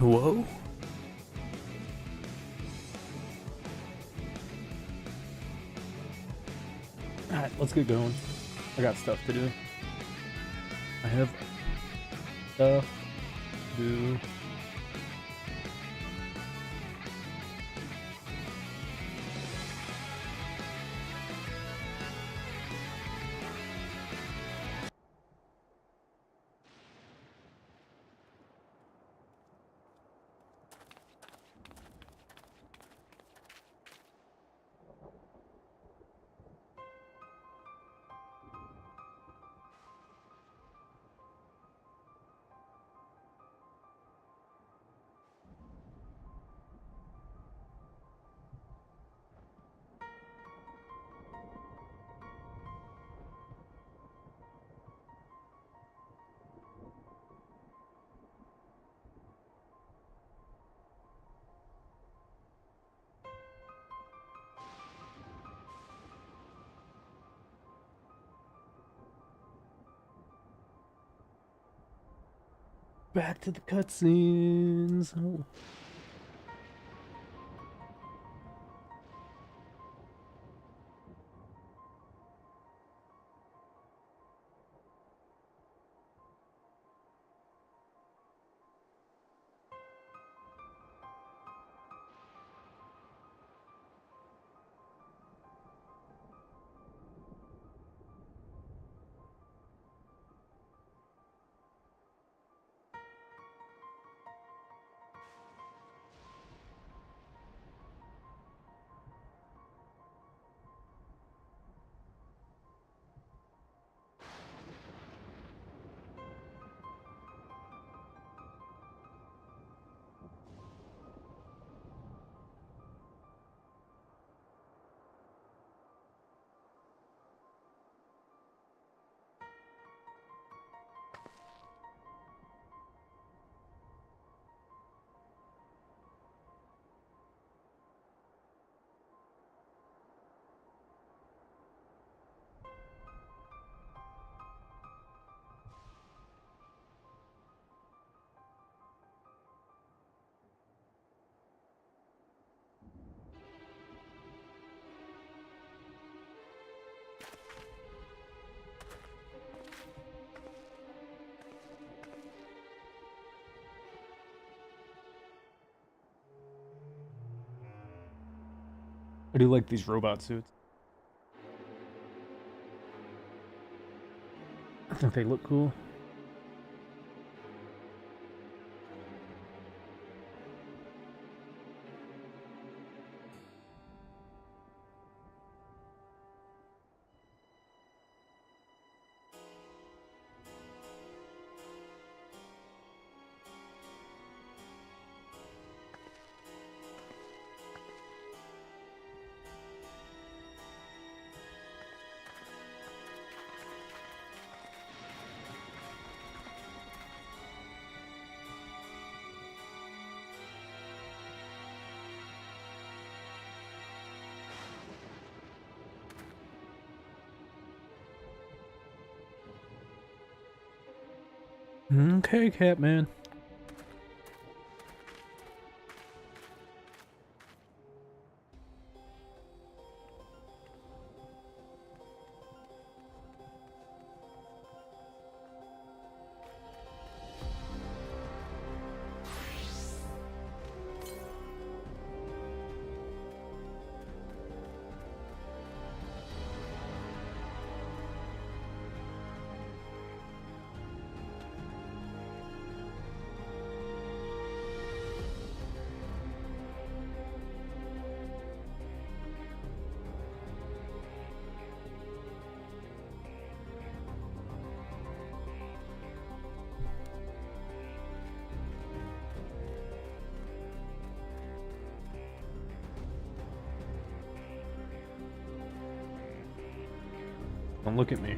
Whoa. Alright, let's get going. I got stuff to do. I have stuff to do. Back to the cutscenes. Oh. I do like these robot suits. I think they look cool. Okay, Catman. Don't look at me.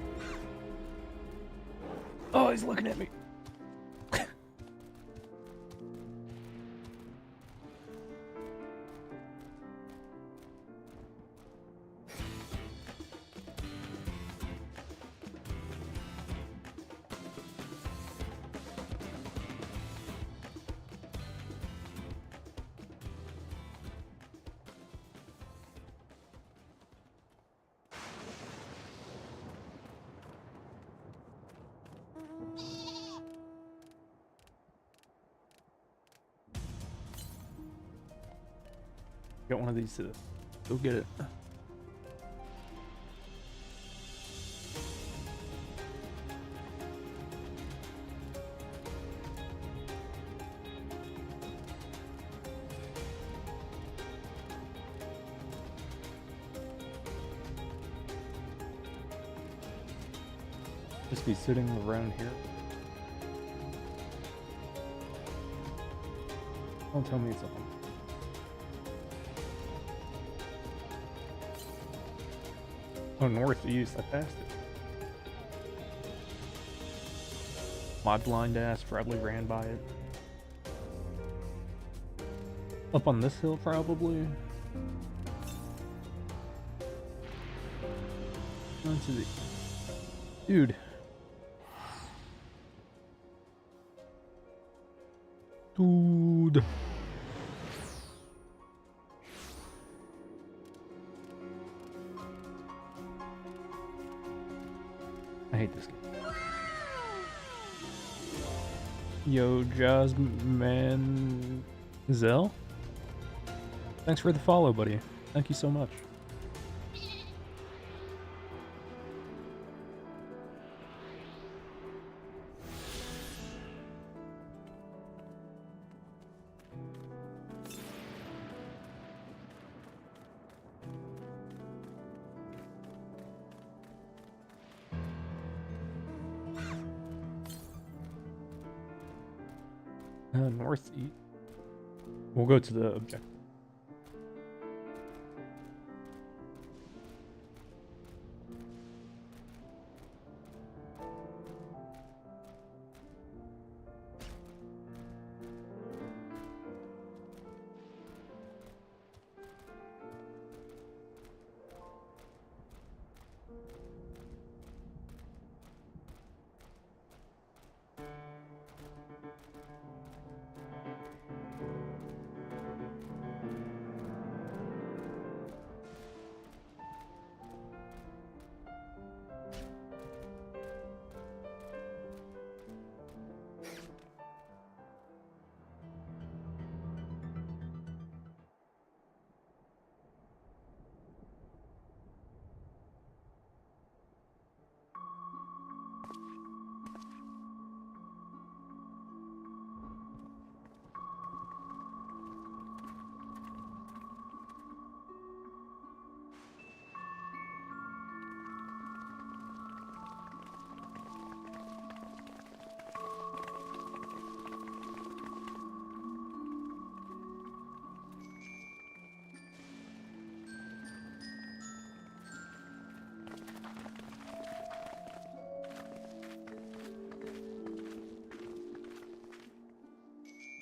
Oh, he's looking at me. Got one of these to go get it. Just be sitting around here. Don't tell me it's on. Oh, northeast. I passed it. My blind ass probably ran by it. Up on this hill, probably. Onto the... Dude. Dude. I hate this game. Yo, Jasmine Zell? Thanks for the follow, buddy. Thank you so much. Northeast. We'll go to the objective.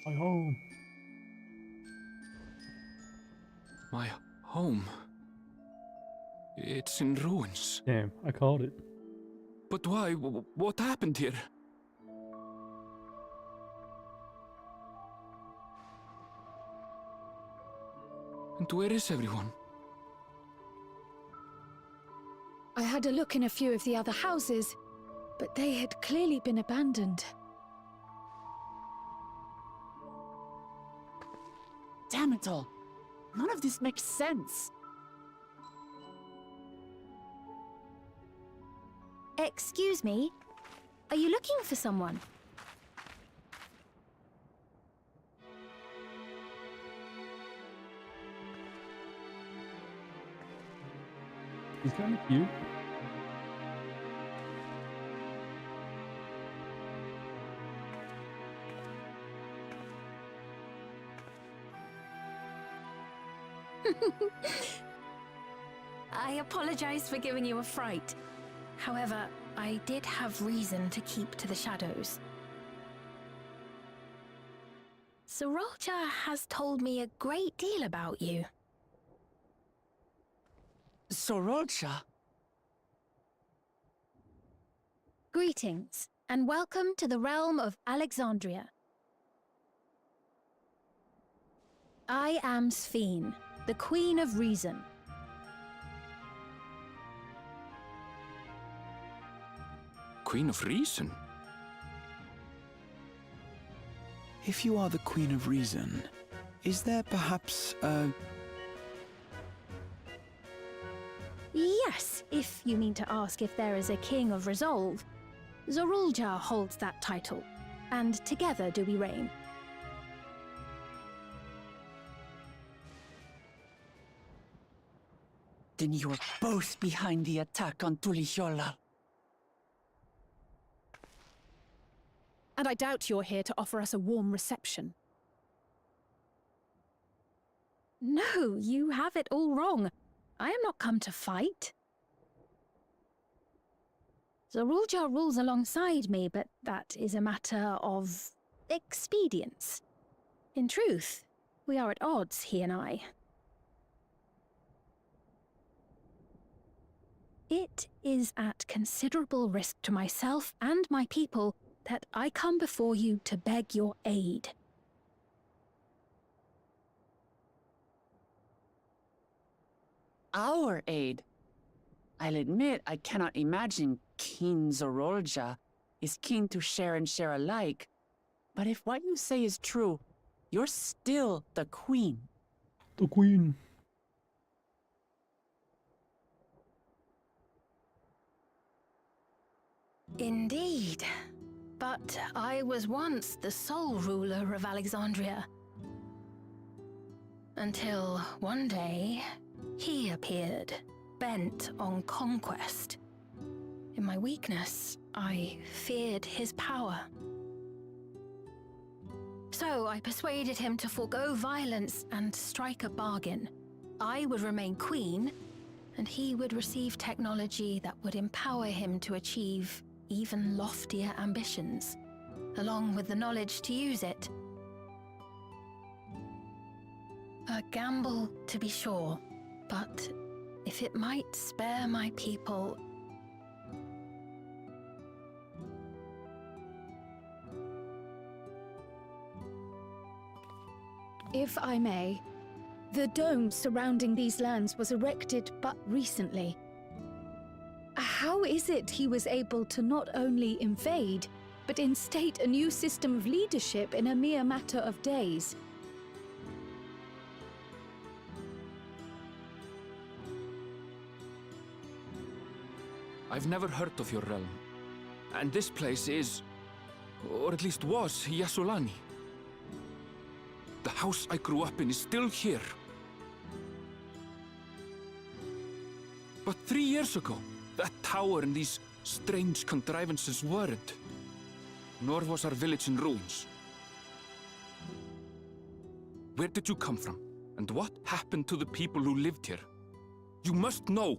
My home. My home. It's in ruins. Damn, I called it. But why? What happened here? And where is everyone? I had a look in a few of the other houses, but they had clearly been abandoned. Damn it all. None of this makes sense. Excuse me? Are you looking for someone? He's kind of cute. I apologize for giving you a fright. However, I did have reason to keep to the shadows. Sorolcha has told me a great deal about you. Sorolcha? Greetings, and welcome to the realm of Alexandria. I am Sphene, the Queen of Reason. Queen of Reason? If you are the Queen of Reason, is there perhaps a if you mean to ask if there is a king of resolve, Zorulja holds that title, and together do we reign. Then you are both behind the attack on Tuliyollal. And I doubt you're here to offer us a warm reception. No, you have it all wrong. I am not come to fight. Zorulja rules alongside me, but that is a matter of expedience. In truth, we are at odds, he and I. It is at considerable risk to myself and my people that I come before you to beg your aid. Our aid? I'll admit I cannot imagine King Zorulja is keen to share and share alike. But if what you say is true, you're still the queen. The queen. Indeed. But I was once the sole ruler of Alexandria. Until one day, he appeared, bent on conquest. In my weakness, I feared his power. So I persuaded him to forego violence and strike a bargain. I would remain queen, and he would receive technology that would empower him to achieve even loftier ambitions, along with the knowledge to use it. A gamble, to be sure, but if it might spare my people... If I may, the dome surrounding these lands was erected but recently. How is it he was able to not only invade, but instate a new system of leadership in a mere matter of days? I've never heard of your realm. And this place is, or at least was, Yasulani. The house I grew up in is still here. But 3 years ago, that tower and these strange contrivances weren't. Nor was our village in ruins. Where did you come from? And what happened to the people who lived here? You must know!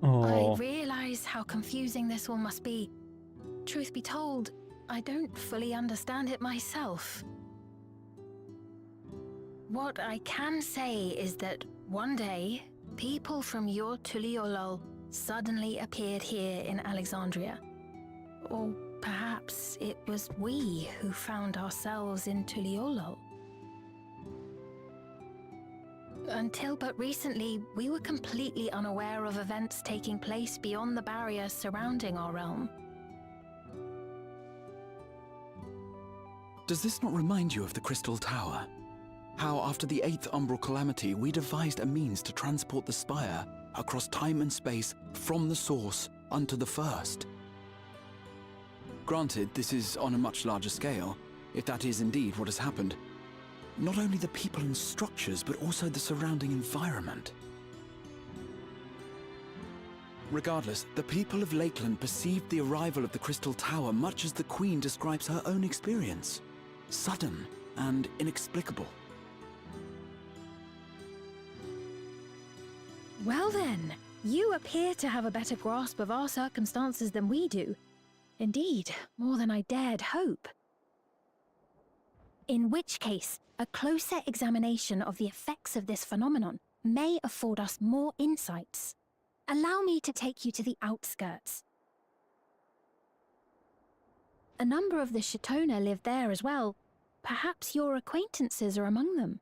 I realize how confusing this all must be. Truth be told, I don't fully understand it myself. What I can say is that one day, people from your Tuliyollal suddenly appeared here in Alexandria. Or perhaps it was we who found ourselves in Tuliyollal. Until but recently, we were completely unaware of events taking place beyond the barriers surrounding our realm. Does this not remind you of the Crystal Tower? How after the 8th Umbral Calamity, we devised a means to transport the Spire across time and space from the source unto the First. Granted, this is on a much larger scale, if that is indeed what has happened. Not only the people and structures, but also the surrounding environment. Regardless, the people of Lakeland perceived the arrival of the Crystal Tower much as the Queen describes her own experience. Sudden and inexplicable. Well then, you appear to have a better grasp of our circumstances than we do. Indeed, more than I dared hope. In which case, a closer examination of the effects of this phenomenon may afford us more insights. Allow me to take you to the outskirts. A number of the Shatona live there as well. Perhaps your acquaintances are among them.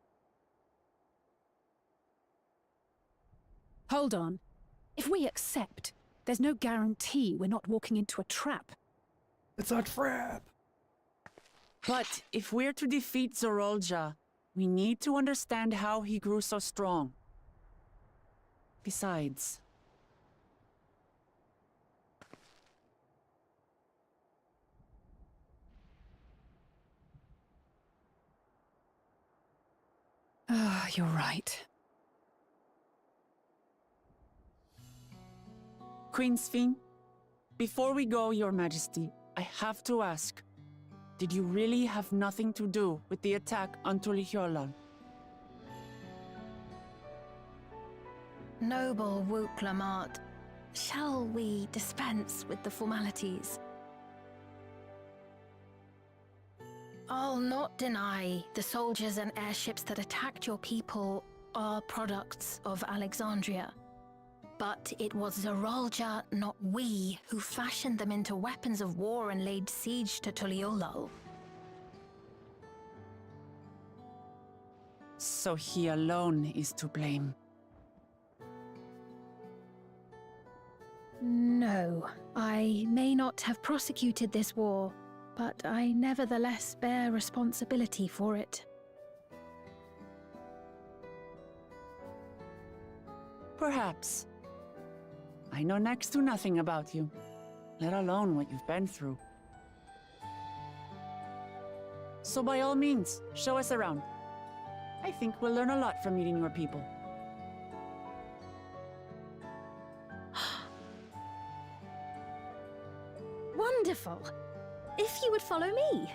Hold on. If we accept, there's no guarantee we're not walking into a trap. It's a trap! But if we're to defeat Zorulja, We need to understand how he grew so strong. Besides... Ah, you're right. Queen Sphene, before we go, Your Majesty, I have to ask, did you really have nothing to do with the attack on Tulihyolal? Noble Wook Lamart, shall we dispense with the formalities? I'll not deny the soldiers and airships that attacked your people are products of Alexandria. But it was Zeralja, not we, who fashioned them into weapons of war and laid siege to Tuliolal. So he alone is to blame. No, I may not have prosecuted this war, but I nevertheless bear responsibility for it. Perhaps. I know next to nothing about you, let alone what you've been through. So by all means, show us around. I think we'll learn a lot from meeting your people. Wonderful! If you would follow me.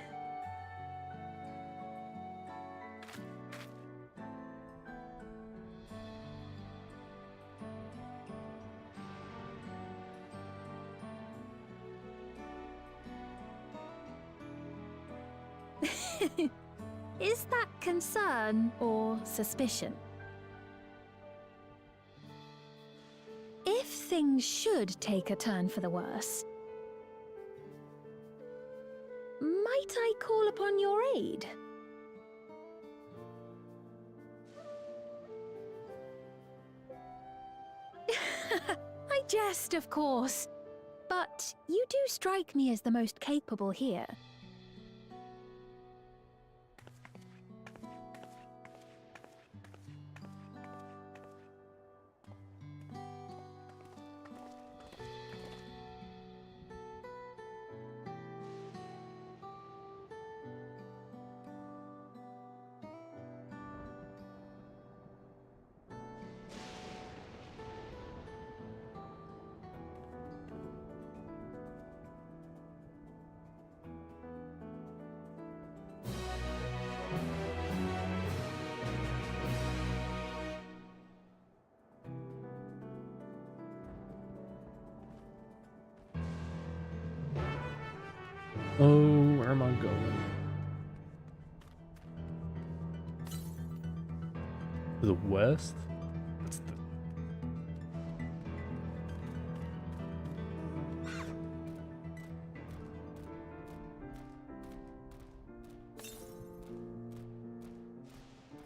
Is that concern or suspicion? If things should take a turn for the worse, might I call upon your aid? I jest, of course, but you do strike me as the most capable here. Oh, where am I going? To the west? That's the...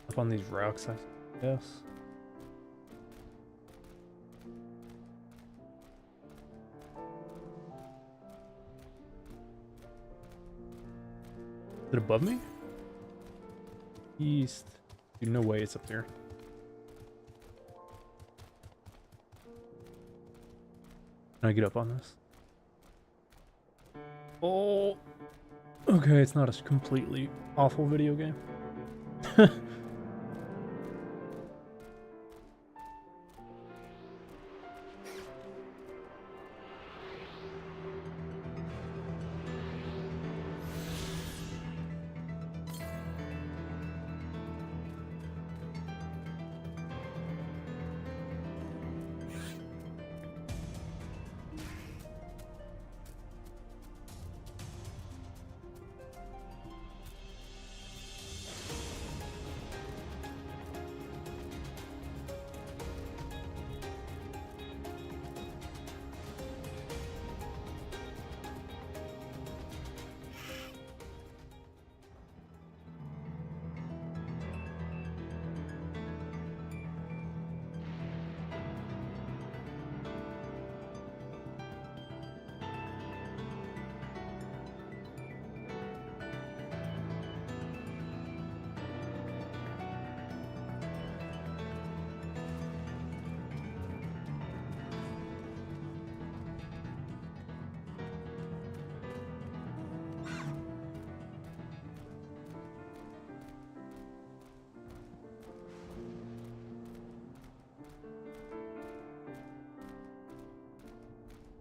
Up on these rocks, I guess. Is it above me? East. Dude, no way it's up there. Can I get up on this? Oh! Okay, it's not a completely awful video game.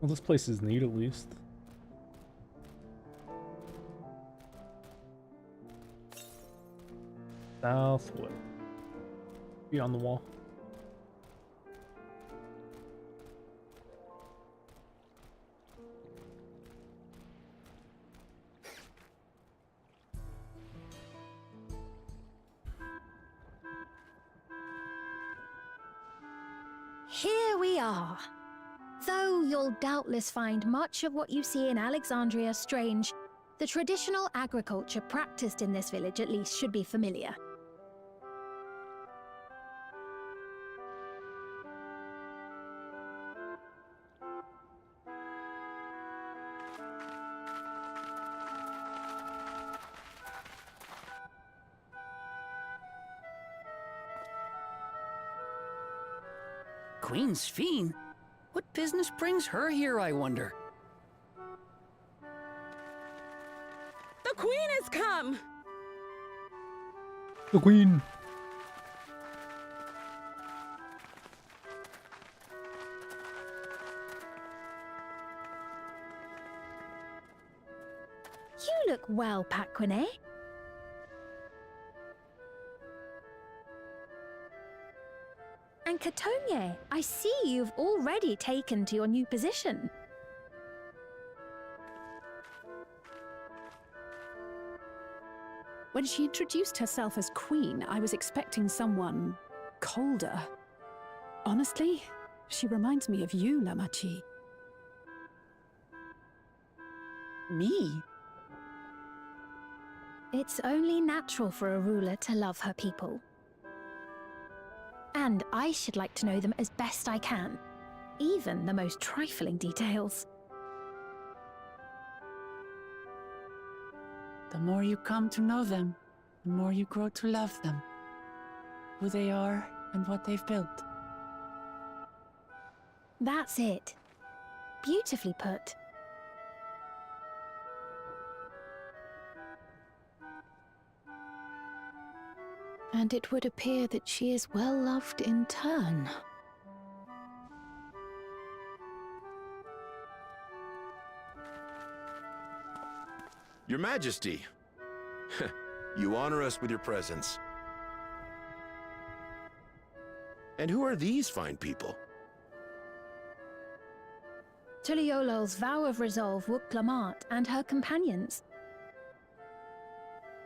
Well, this place is neat at least. Southwest. Be on the wall. Here we are. Though you'll doubtless find much of what you see in Alexandria strange, the traditional agriculture practiced in this village at least should be familiar. Queen Sphene? What business brings her here, I wonder? The Queen has come! The Queen! You look well, Paquine. And Katonye, I see you've already taken to your new position. When she introduced herself as queen, I was expecting someone colder. Honestly, she reminds me of you, Lamachi. Me? It's only natural for a ruler to love her people. And I should like to know them as best I can, even the most trifling details. The more you come to know them, the more you grow to love them. Who they are and what they've built. That's it. Beautifully put. And it would appear that she is well loved in turn. Your Majesty, you honor us with your presence. And who are these fine people? Tuliolo's vow of resolve Wuk-Lamat and her companions.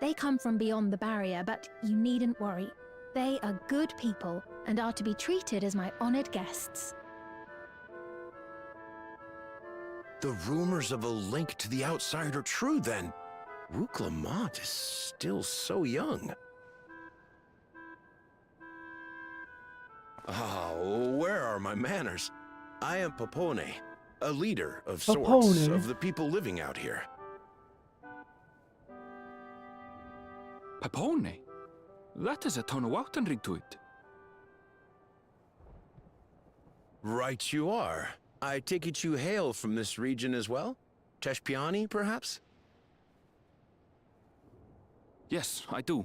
They come from beyond the barrier, but you needn't worry. They are good people and are to be treated as my honored guests. The rumors of a link to the outside are true, then. Wuk-Lamat is still so young. Where are my manners? I am Popone, a leader of sorts Popone. of the people living out here. Papone? That is a Tonawautanrig to it. Right you are. I take it you hail from this region as well? Teshpiani, perhaps? Yes, I do.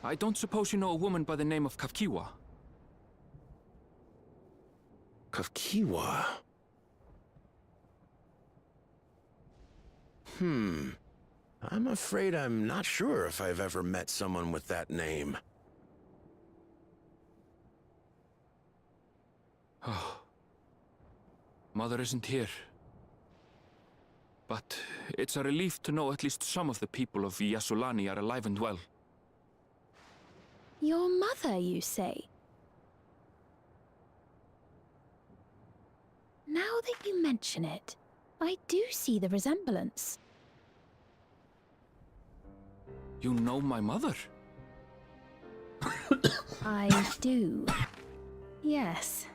I don't suppose you know a woman by the name of Kafkiwa? Kafkiwa? I'm afraid I'm not sure if I've ever met someone with that name. Oh. Mother isn't here. But it's a relief to know at least some of the people of Yasulani are alive and well. Your mother, you say? Now that you mention it, I do see the resemblance. You know my mother? I do. Yes.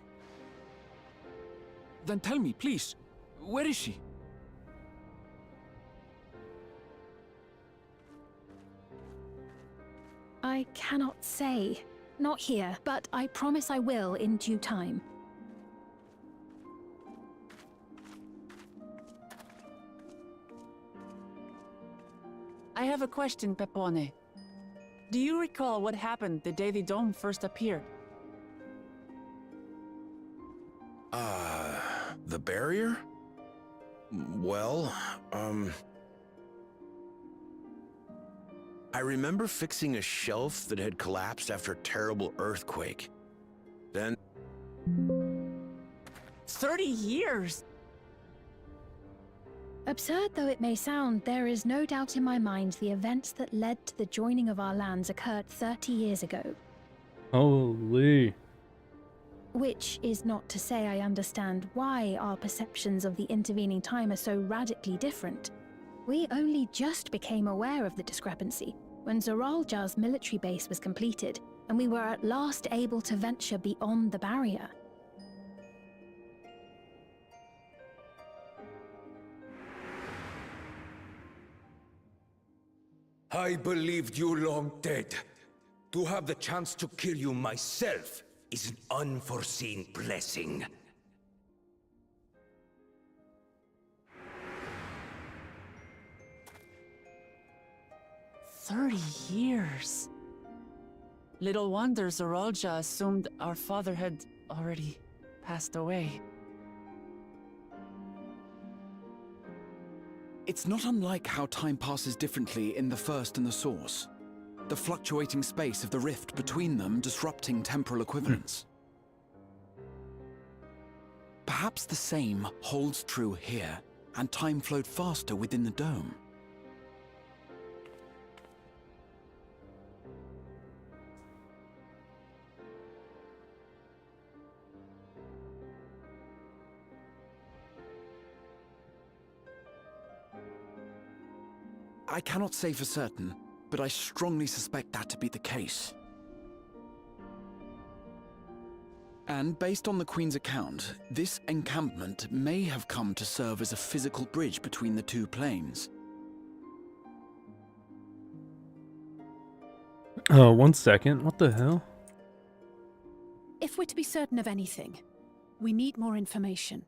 Then tell me, please, where is she? I cannot say. Not here, but I promise I will in due time. I have a question, Pepone. Do you recall what happened the day the dome first appeared? The barrier? Well, I remember fixing a shelf that had collapsed after a terrible earthquake. Then 30 years! Absurd though it may sound, there is no doubt in my mind the events that led to the joining of our lands occurred 30 years ago. Holy. Which is not to say I understand why our perceptions of the intervening time are so radically different. We only just became aware of the discrepancy when Zoralja's military base was completed, and we were at last able to venture beyond the barrier. I believed you long dead. To have the chance to kill you myself is an unforeseen blessing. "30 years. Little wonder Zoralja assumed our father had already passed away. It's not unlike how time passes differently in the First and the Source. The fluctuating space of the rift between them disrupting temporal equivalence. Perhaps the same holds true here, and time flowed faster within the dome. I cannot say for certain, but I strongly suspect that to be the case. And based on the Queen's account, this encampment may have come to serve as a physical bridge between the two planes. 1 second. What the hell? If we're to be certain of anything, we need more information.